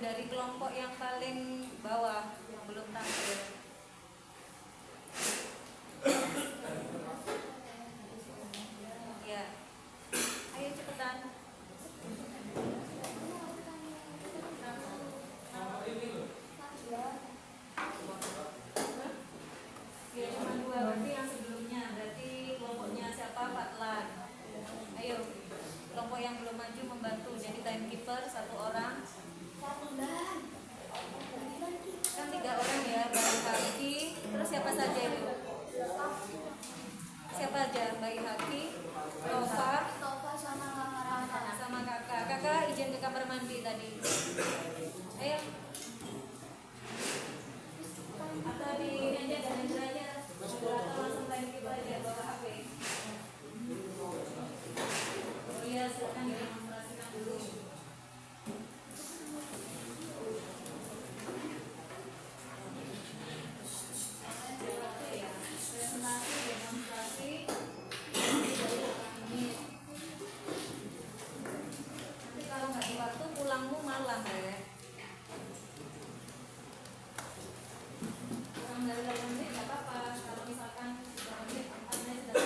dari kelompok yang paling bawah yang belum tampil. Ya, ayo cepetan. Ya cuma dua, berarti yang sebelumnya, berarti kelompoknya siapa? Fatlan. Ayo, kelompok yang belum maju membantu, jadi timekeeper satu orang. Kan 3 orang ya, Bayi Haki. Terus siapa saja itu? Siapa aja? Bayi Haki, Tova, sama kakak. Kakak izin ke kamar mandi tadi. Ayo. Atau di aja dan aja. Atau langsung timekeeper aja bawa HP. Oh iya, silakan didemonstrasikan dulu. Demonstrasi nanti kalau nggak di waktu pulangmu malam ya. Kurang dari 8 menit nggak apa-apa. Kalau misalkan 3 menit 4 menit sudah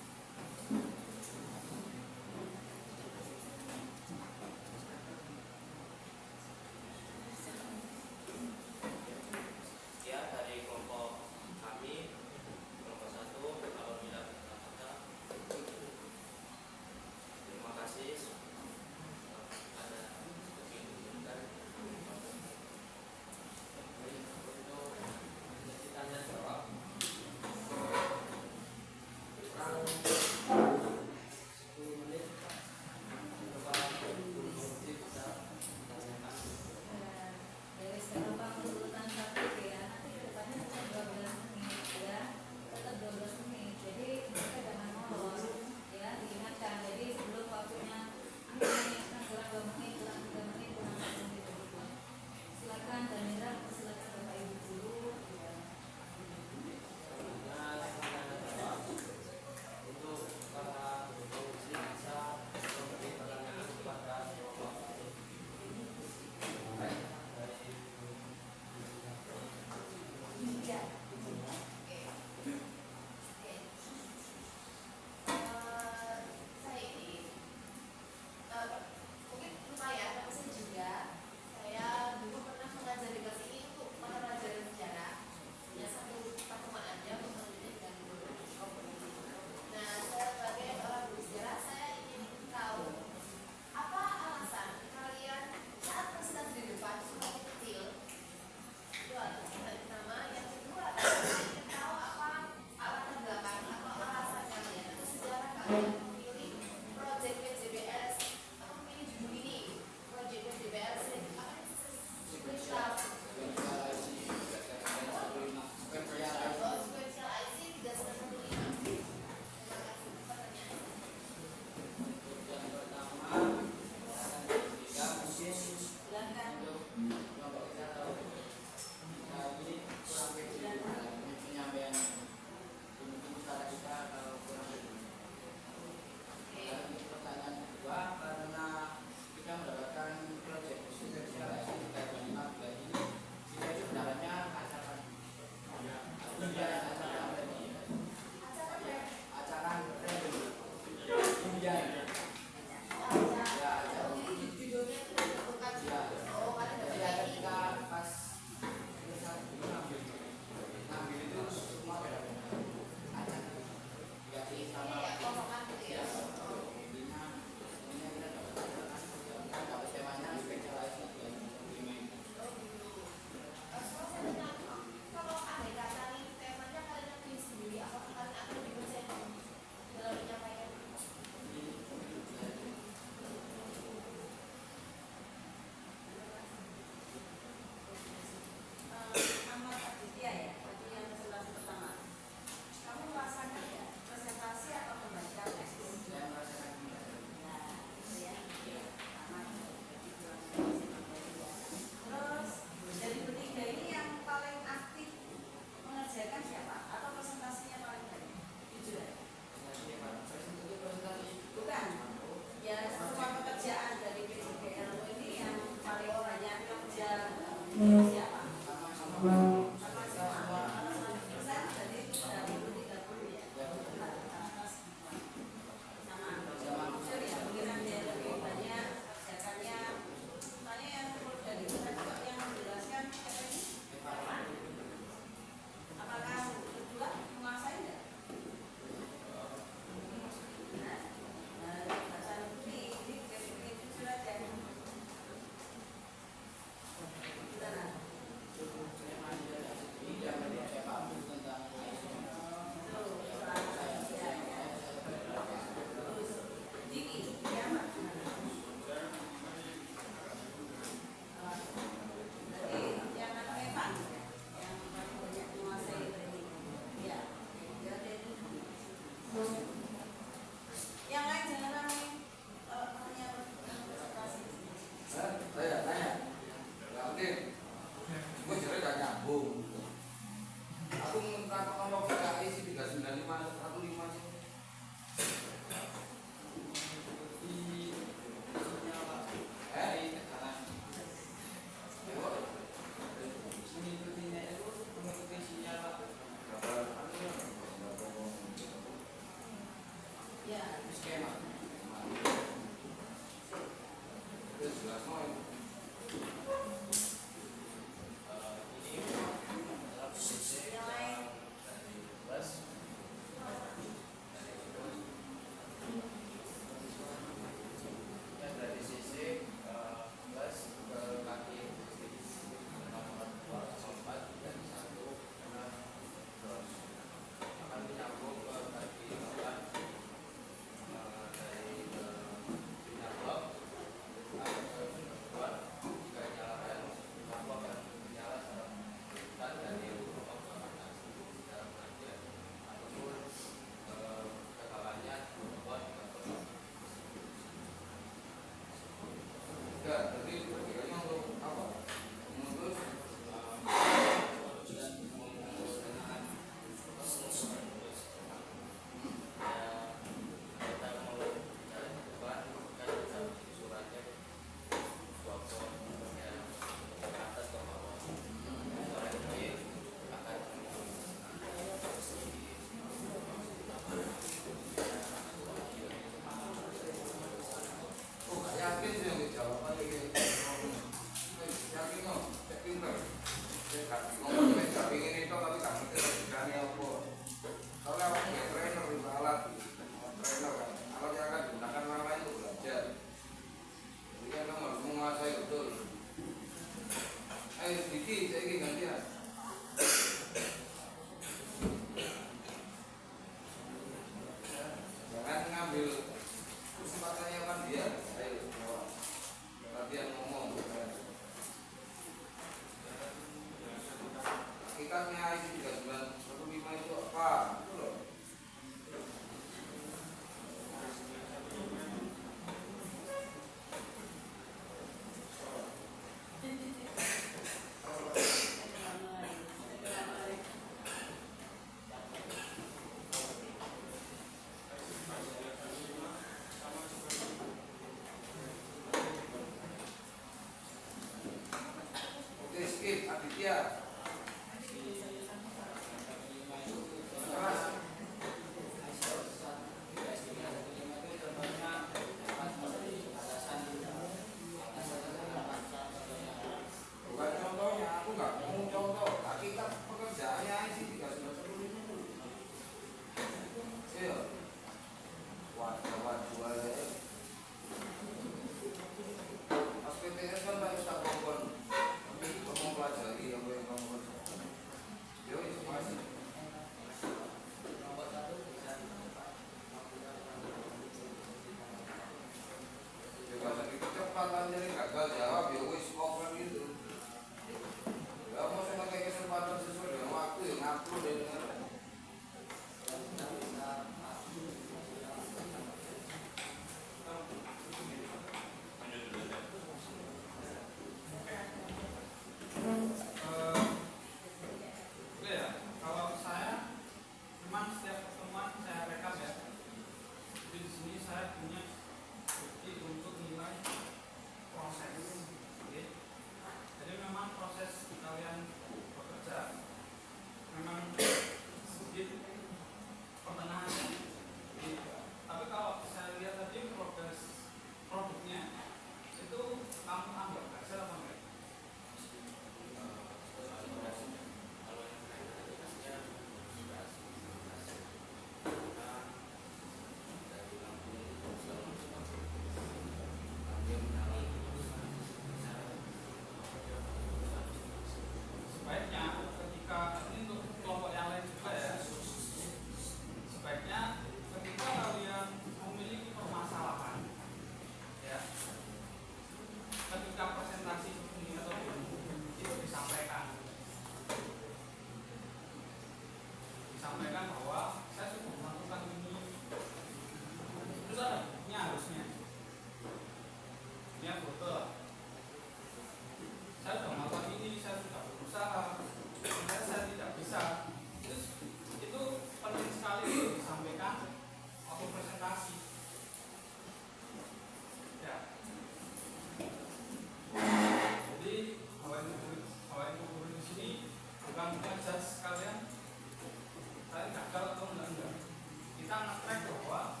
kita nge-track bahwa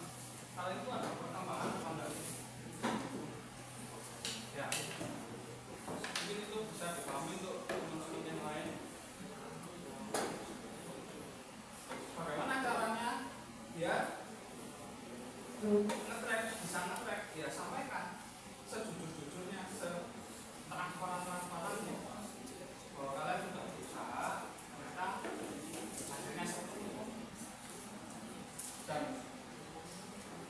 hal itu ada perkembangan apa enggak. Ya, mungkin itu bisa dipahami untuk teman-teman yang lain. Bagaimana caranya biar nge-track, bisa nge-track, ya sampaikan sejujur-jujurnya, setransparan-transparannya bahwa kalian sudah berusaha, ternyata hasilnya seperti itu. Dan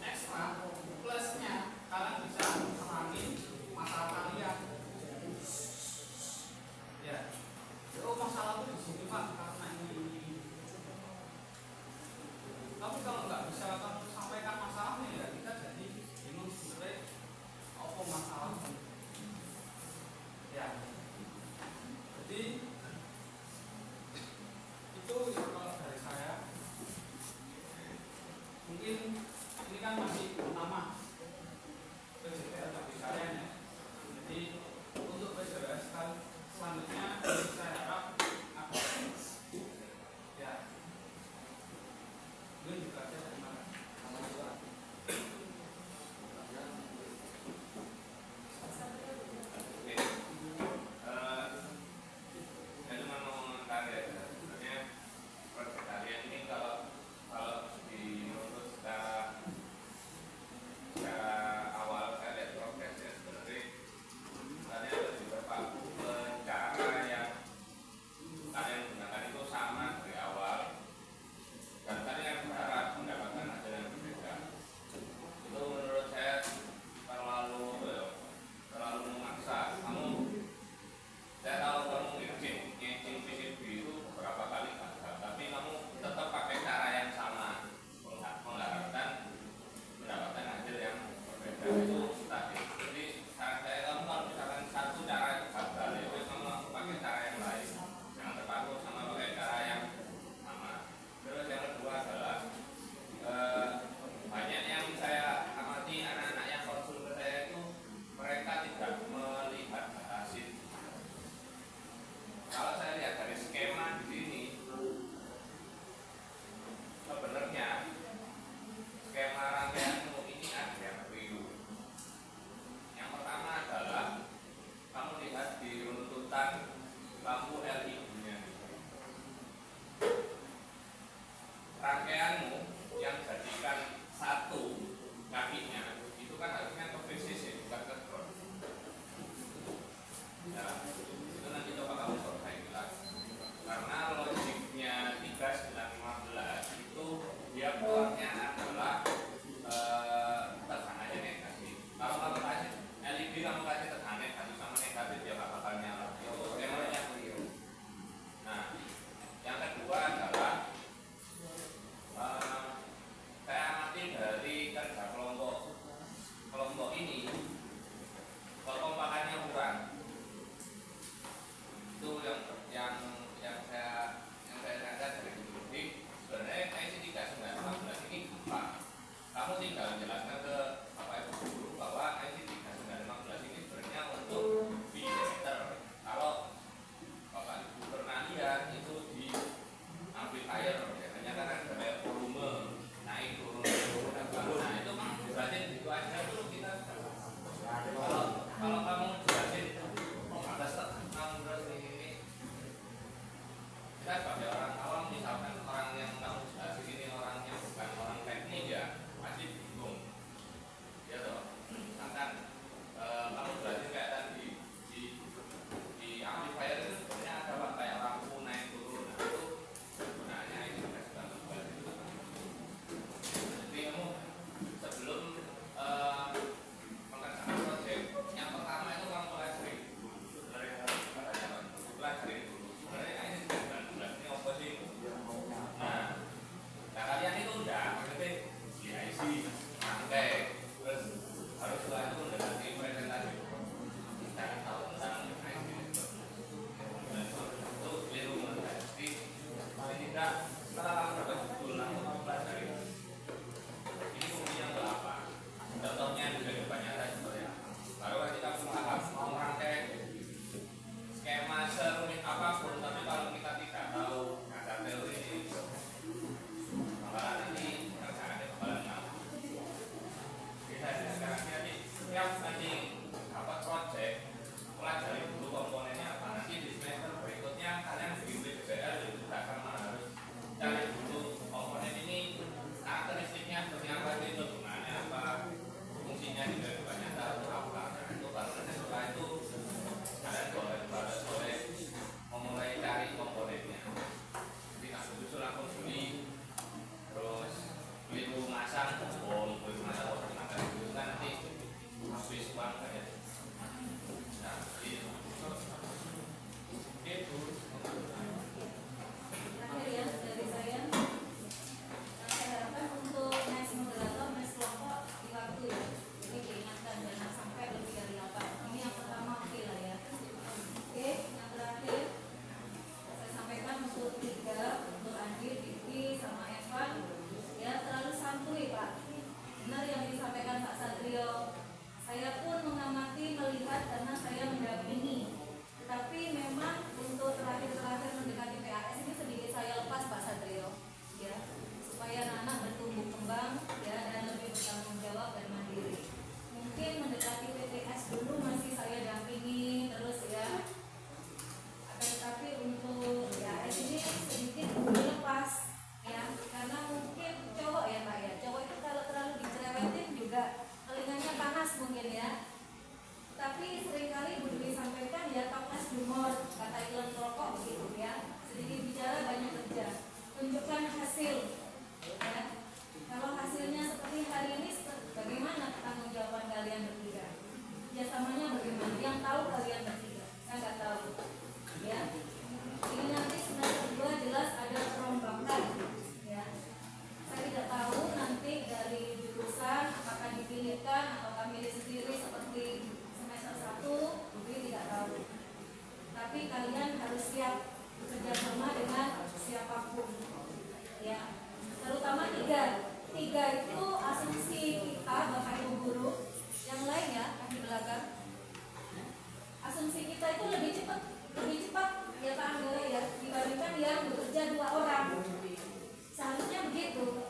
ekstra plusnya kalian bisa mengurangi masalah kalian. Ya, oh masalah itu di sini Pak karena ini. Tapi kalau nggak bisa kamu sampaikan masalahnya ya kita jadi bingung sebenarnya apa masalahnya. Ya, jadi itu kalau dari saya. Mungkin ini kan masih pertama PJTL bagi kalian ya. Jadi untuk PJTL selanjutnya saya harap apa ya mungkin juga ada dari mana saya cuma mau mengatakan ya sebenarnya proyek kalian ini kalau menurut secara awal saya lihat progresnya sebenarnya kalian lebih berpaku ke cara yang kalian gunakan itu sama dari awal dan kalian berharap mendapatkan hasil yang berbeda. Itu menurut saya terlalu memaksa. Saya tahu kamu ngecing PCB itu beberapa kali gagal, tapi kamu tetap pakai cara yang sama mengharapkan mendapatkan hasil yang berbeda. Itu tadi. Jadi saran saya kamu kalau misalkan satu cara itu gagal, ya kamu pakai cara yang lain, jangan terpaku sama pakai cara yang sama. Terus yang kedua adalah banyak yang saya amati anak-anak yang konsul ke saya itu mereka tidak melihat hasil. Kalau saya lihat dari skema di sini, sebenarnya skema rangkaianmu ini ada yang keliru. Yang pertama adalah kamu lihat di runtutan lampu LED-nya. Rangkaianmu yang jadikan satu kakinya itu kan harusnya ke VCC bukan ke ground. Ya, itu nanti coba kamu perbaiki lagi. Karena logiknya 3915 itu dia keluarnya adalah tegangannya negatif. Kalau kamu kasih LED kamu kasih tegangan negatif sama negatif dia nggak bakal nyala. Itu skemanya keliru. Nah, yang kedua adalah saya amati dari kerja kelompok ini kekompakannya kurang. gimana? Yang tahu kalian bertiga, saya nggak tahu. Ya, ini nanti semester 2 jelas ada perombakan. Ya, saya tidak tahu nanti dari jurusan apakah dipilihkan atau milih sendiri seperti semester 1, Budi tidak tahu. Tapi kalian harus siap bekerja sama dengan siapapun. Ya, terutama tiga itu asumsi kita Bapak Ibu guru. Yang lain ya di belakang, asumsi kita itu lebih cepat ya Pak Anggara ya, dibandingkan yang bekerja 2 orang. Seharusnya begitu.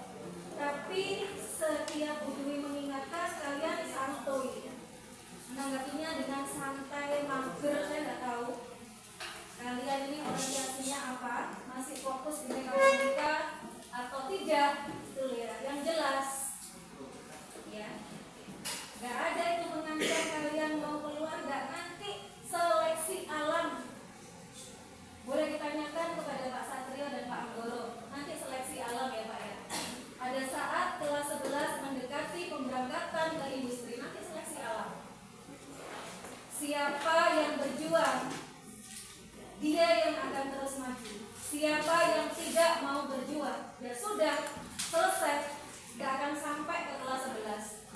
Tapi setiap Bu Dwi mengingatkan kalian santuy, menanggapinya dengan santai, mager, saya nggak tahu kalian ini orientasinya apa, masih fokus di mekatronika atau tidak, itu ya. Yang jelas ya, nggak ada itu mengancam kalian mau keluar nggak, nanti seleksi alam. Boleh ditanyakan kepada Pak Satrio dan Pak Anggoro, nanti seleksi alam ya Pak ya. Ada saat kelas 11 mendekati pemberangkatan ke industri, nanti seleksi alam. Siapa yang berjuang, dia yang akan terus maju. Siapa yang tidak mau berjuang, ya sudah selesai, gak akan sampai ke kelas 11.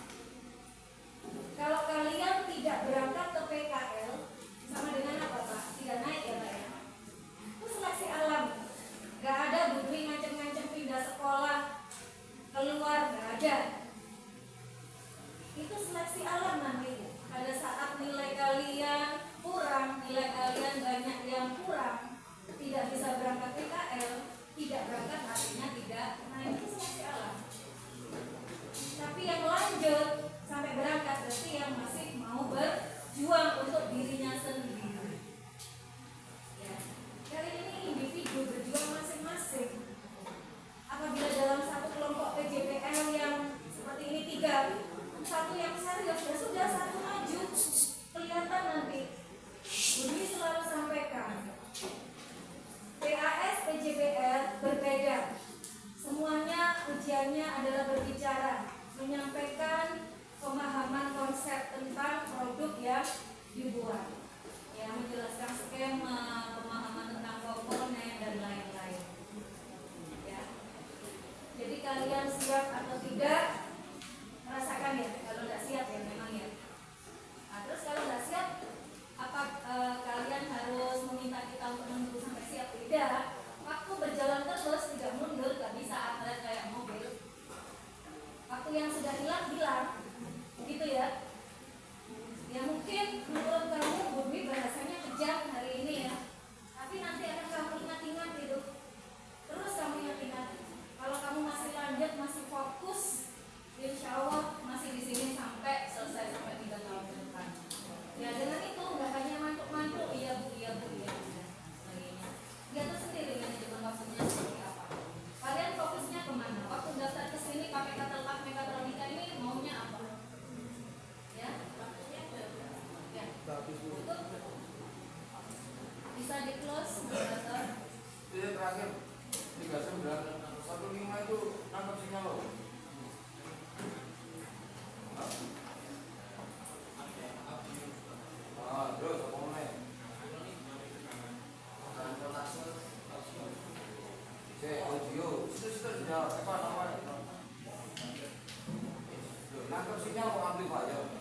Kalau kalian tidak berangkat ke PKL, sama dengan apa Pak? Tidak naik ya Pak ya? Itu seleksi alam. Gak ada Bu Dwi ngancem-ngancem pindah sekolah keluar, gak ada. Itu seleksi alam nanti. Pada saat nilai kalian kurang, nilai kalian banyak yang kurang, tidak bisa berangkat PKL, tidak berangkat artinya tidak. Nah itu seleksi alam. Tapi yang lanjut sampai berangkat berarti yang masih mau berjuang untuk dirinya sendiri. Ya, kali ini individu berjuang masing-masing. Apabila dalam satu kelompok PJPL yang seperti ini 3, satu yang serius, ya sudah satu maju, kelihatan nanti. Budi selalu sampaikan, PAS PJPL berbeda. Semuanya ujiannya adalah berbicara, menyampaikan pemahaman konsep tentang produk yang dibuat, ya, menjelaskan skema, pemahaman tentang komponen dan lain-lain. Ya. Jadi kalian siap atau tidak, merasakan ya. Kalau tidak siap ya memang ya. Nah, terus kalau tidak siap, apa kalian harus meminta kita untuk menunggu sampai siap? Tidak. Waktu berjalan terus, tidak mundur, tidak bisa atlet kayak mobil. Waktu yang sudah hilang, begitu ya. Ya mungkin menurut kamu Bu Dwi bahasanya kejam hari ini ya, tapi nanti akan kamu ingat-ingat gitu. Terus kamu ingat-ingat. Kalau kamu masih lanjut, masih fokus, insya Allah masih di sini sampai selesai, sampai 3 tahun ke depan. Ya dengan itu nggak hanya mantuk-mantuk, iya bu. Dia tuh sendiri manajemen waktunya seperti apa. Kalian fokusnya kemana? Waktu daftar ke sini pakai kata lengkap mekatronika ini maunya apa? Ya, ya. Untuk bisa di close moderator. Ini terakhir 3915 itu nangkap sinyal loh. Terus apa namanya? Audio, sudah apa namanya? Nangkap sinyal kok amplifier.